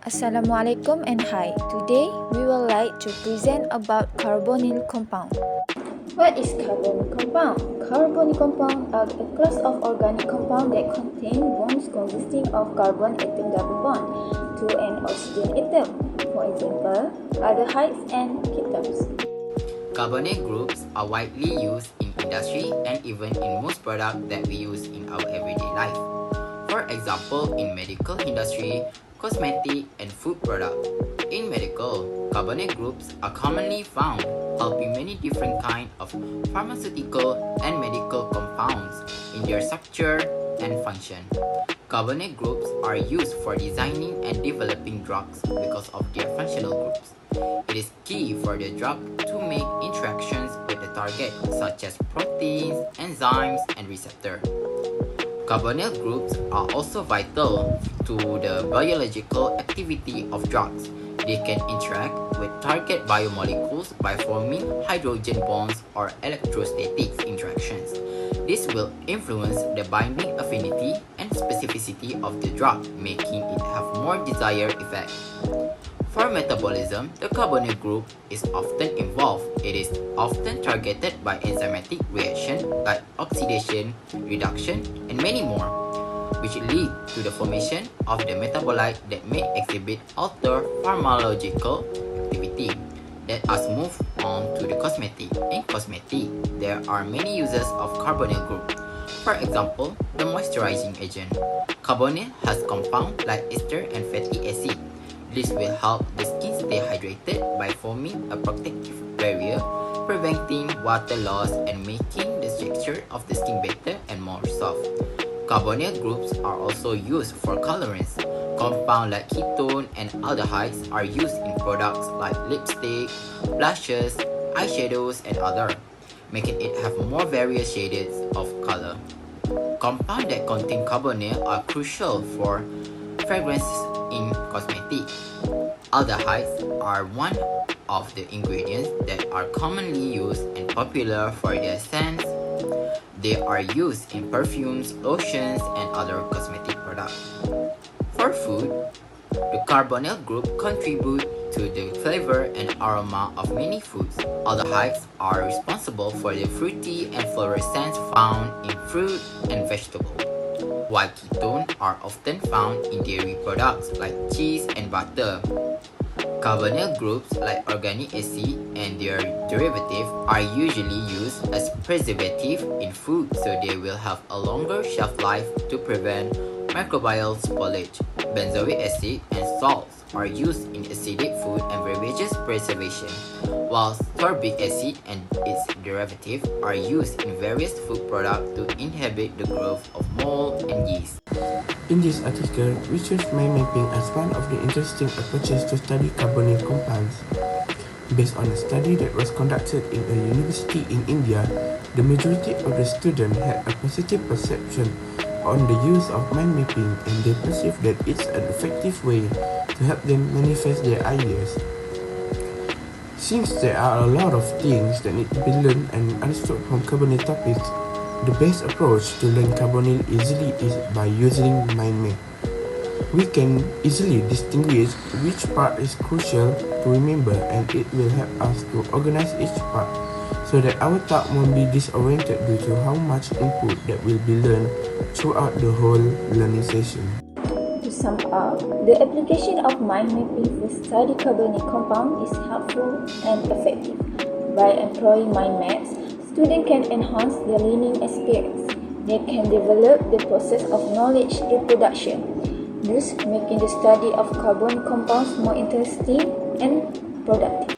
Assalamualaikum and hi. Today we will like to present about carbonyl compound. What is carbonyl compound? Carbonyl compound are a class of organic compound that contain bonds consisting of carbon atom double bond to an oxygen atom. For example, aldehydes and ketones. Carbonyl groups are widely used in industry and even in most products that we use in our everyday life. For example, in medical industry, cosmetic and food products. In medical, carbonyl groups are commonly found, helping many different kinds of pharmaceutical and medical compounds in their structure and function. Carbonyl groups are used for designing and developing drugs because of their functional groups. It is key for the drug to make interactions with the target, such as proteins, enzymes, and receptors. Carbonyl groups are also vital to the biological activity of drugs. They can interact with target biomolecules by forming hydrogen bonds or electrostatic interactions. This will influence the binding affinity and specificity of the drug, making it have more desired effect. For metabolism, the carbonyl group is often involved. It is often targeted by enzymatic reaction like oxidation, reduction, and many more, which lead to the formation of the metabolite that may exhibit altered pharmacological activity. Let us move on to the cosmetic. In cosmetic, there are many uses of carbonyl group. For example, the moisturizing agent. Carbonyl has compounds like ester and fatty acid. This will help the skin stay hydrated by forming a protective barrier, preventing water loss and making the texture of the skin better and more soft. Carbonyl groups are also used for colorants. Compounds like ketone and aldehydes are used in products like lipstick, blushes, eyeshadows, and others, making it have more various shades of color. Compounds that contain carbonyl are crucial for fragrances in cosmetics. Aldehydes are one of the ingredients that are commonly used and popular for their scents. They are used in perfumes, lotions, and other cosmetic products. For food, the carbonyl group contribute to the flavor and aroma of many foods. Aldehydes are responsible for the fruity and floral scents found in fruit and vegetables, while ketones are often found in dairy products like cheese and butter. Carbonyl groups like organic acid and their derivatives are usually used as preservative in food, so they will have a longer shelf life to prevent microbial spoilage. Benzoic acid and salts are used in acidic food and beverages preservation, while sorbic acid and its derivatives are used in various food products to inhibit the growth of mold and yeast. In this article, we choose mind mapping as one of the interesting approaches to study carbonyl compounds. Based on a study that was conducted in a university in India, the majority of the students had a positive perception on the use of mind mapping, and they perceive that it's an effective way to help them manifest their ideas. Since there are a lot of things that need to be learned and understood from carbonyl topics, the best approach to learn carbonyl easily is by using mind map. We can easily distinguish which part is crucial to remember, and it will help us to organize each part so that our thought won't be disoriented due to how much input that will be learned throughout the whole learning session. To sum up, the application of mind mapping for study carbonyl compound is helpful and effective. By employing mind maps, students can enhance their learning experience. They can develop the process of knowledge reproduction, thus making the study of carbon compounds more interesting and productive.